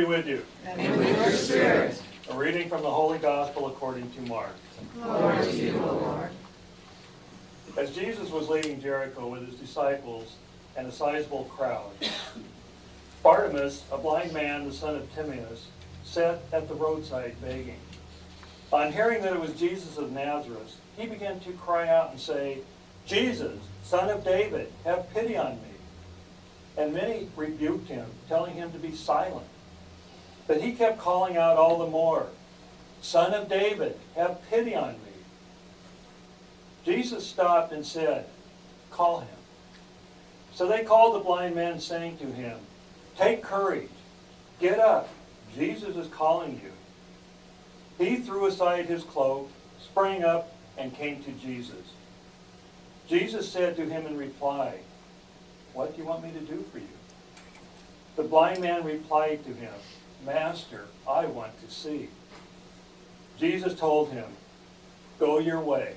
be with you. And with your spirit. A reading from the Holy Gospel according to Mark. Glory to you, O Lord. As Jesus was leaving Jericho with his disciples and a sizable crowd, Bartimaeus, a blind man, the son of Timaeus, sat at the roadside begging. On hearing that it was Jesus of Nazareth, he began to cry out and say, "Jesus, Son of David, have pity on me." And many rebuked him, telling him to be silent. But he kept calling out all the more, "Son of David, have pity on me." Jesus stopped and said, "Call him." So they called the blind man, saying to him, "Take courage, get up, Jesus is calling you." He threw aside his cloak, sprang up, and came to Jesus. Jesus said to him in reply, "What do you want me to do for you?" The blind man replied to him, "Master, I want to see." Jesus told him, "Go your way.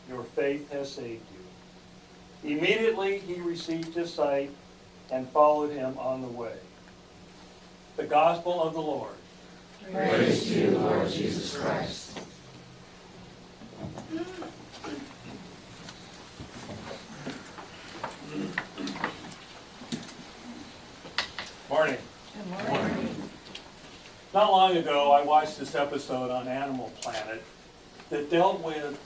Your faith has saved you." Immediately he received his sight and followed him on the way. The Gospel of the Lord. Praise to you, Lord Jesus Christ. Morning. Good morning. Not long ago, I watched this episode on Animal Planet that dealt with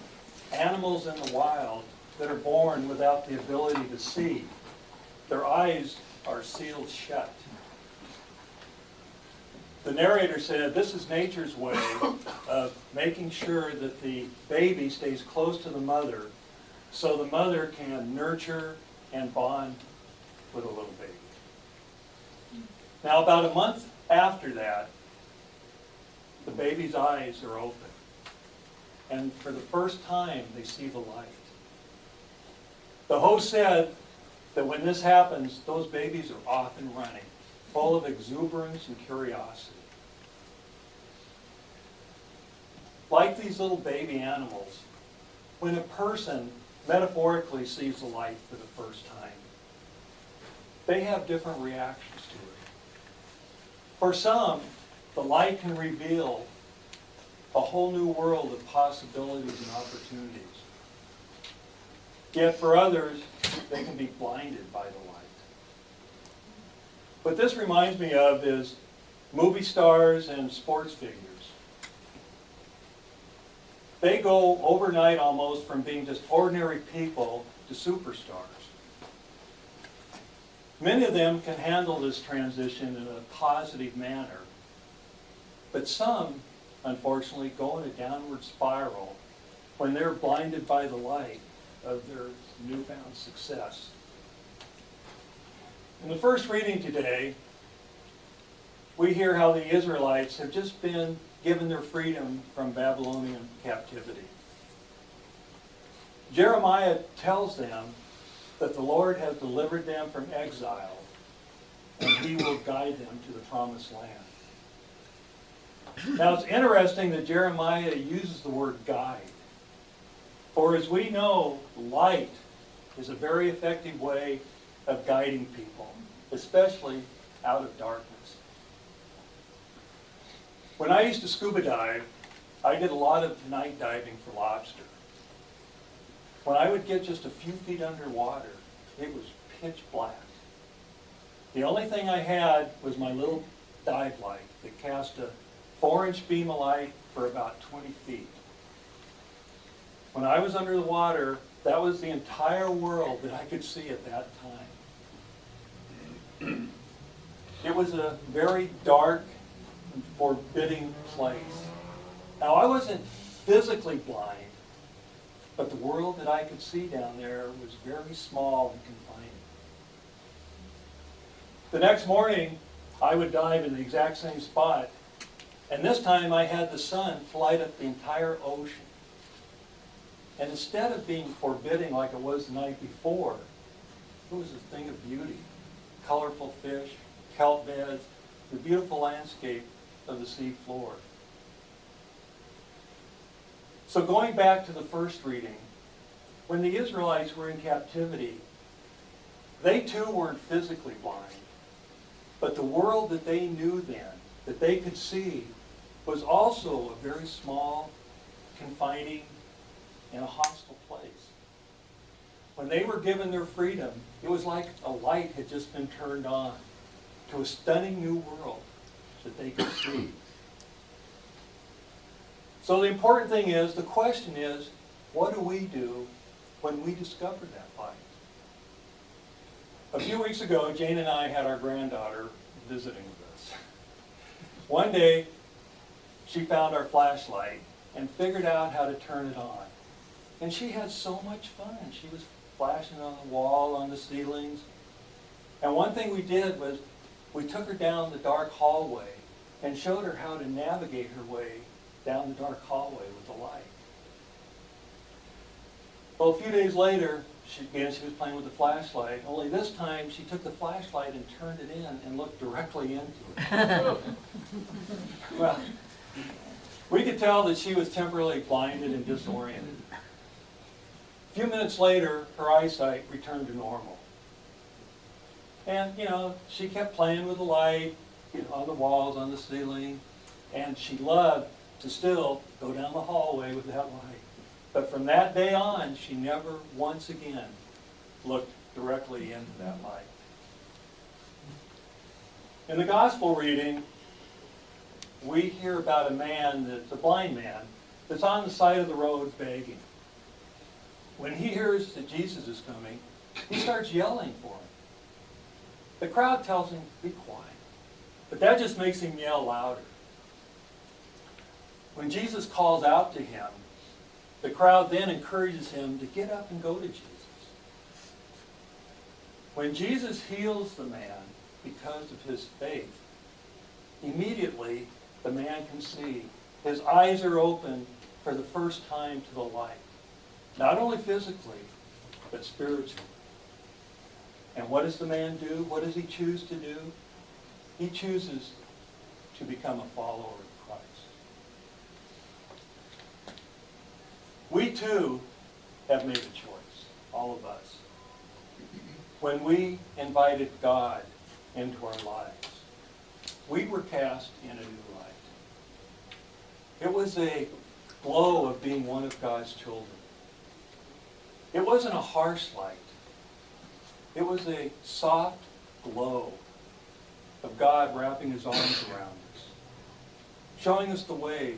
animals in the wild that are born without the ability to see. Their eyes are sealed shut. The narrator said this is nature's way of making sure that the baby stays close to the mother so the mother can nurture and bond with a little baby. Now, about a month after that, the baby's eyes are open. And for the first time, they see the light. The host said that when this happens, those babies are off and running, full of exuberance and curiosity. Like these little baby animals, when a person metaphorically sees the light for the first time, they have different reactions to it. For some, the light can reveal a whole new world of possibilities and opportunities. Yet for others, they can be blinded by the light. What this reminds me of is movie stars and sports figures. They go overnight almost from being just ordinary people to superstars. Many of them can handle this transition in a positive manner, but some, unfortunately, go in a downward spiral when they're blinded by the light of their newfound success. In the first reading today, we hear how the Israelites have just been given their freedom from Babylonian captivity. Jeremiah tells them that the Lord has delivered them from exile and he will guide them to the promised land. Now it's interesting that Jeremiah uses the word guide. For as we know, light is a very effective way of guiding people, especially out of darkness. When I used to scuba dive, I did a lot of night diving for lobster. When I would get just a few feet underwater, it was pitch black. The only thing I had was my little dive light that cast a 4-inch beam of light for about 20 feet. When I was under the water, that was the entire world that I could see at that time. It was a very dark and forbidding place. Now, I wasn't physically blind, but the world that I could see down there was very small and confining. The next morning, I would dive in the exact same spot, and this time I had the sun to light up the entire ocean. And instead of being forbidding like it was the night before, it was a thing of beauty. Colorful fish, kelp beds, the beautiful landscape of the sea floor. So going back to the first reading, when the Israelites were in captivity, they too weren't physically blind, but the world that they knew then that they could see was also a very small, confining, and a hostile place. When they were given their freedom, it was like a light had just been turned on to a stunning new world that they could see. So the important thing is, the question is, what do we do when we discover that light? A few weeks ago, Jane and I had our granddaughter visiting with us. One day, she found our flashlight and figured out how to turn it on. And she had so much fun. She was flashing on the wall, on the ceilings. And one thing we did was we took her down the dark hallway and showed her how to navigate her way down the dark hallway with the light. Well, a few days later, she was playing with the flashlight, only this time she took the flashlight and turned it in and looked directly into it. Well, we could tell that she was temporarily blinded and disoriented. A few minutes later, her eyesight returned to normal. And, she kept playing with the light, on the walls, on the ceiling, and she loved to still go down the hallway with that light. But from that day on, she never once again looked directly into that light. In the gospel reading, we hear about a man that's a blind man that's on the side of the road begging. When he hears that Jesus is coming, he starts yelling for him. The crowd tells him, be quiet. But that just makes him yell louder. When Jesus calls out to him, the crowd then encourages him to get up and go to Jesus. When Jesus heals the man because of his faith, immediately the man can see. His eyes are open for the first time to the light. Not only physically, but spiritually. And what does the man do? What does he choose to do? He chooses to become a follower of Christ. We too have made a choice, all of us. When we invited God into our lives, we were cast in a new light. It was a glow of being one of God's children. It wasn't a harsh light. It was a soft glow of God wrapping his arms around us, showing us the way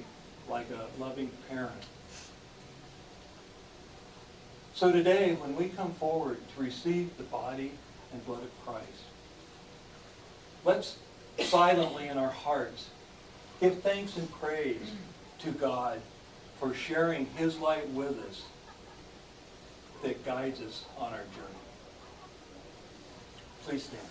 like a loving parent. So today, when we come forward to receive the body and blood of Christ, let's silently in our hearts give thanks and praise to God for sharing his light with us that guides us on our journey. Please stand.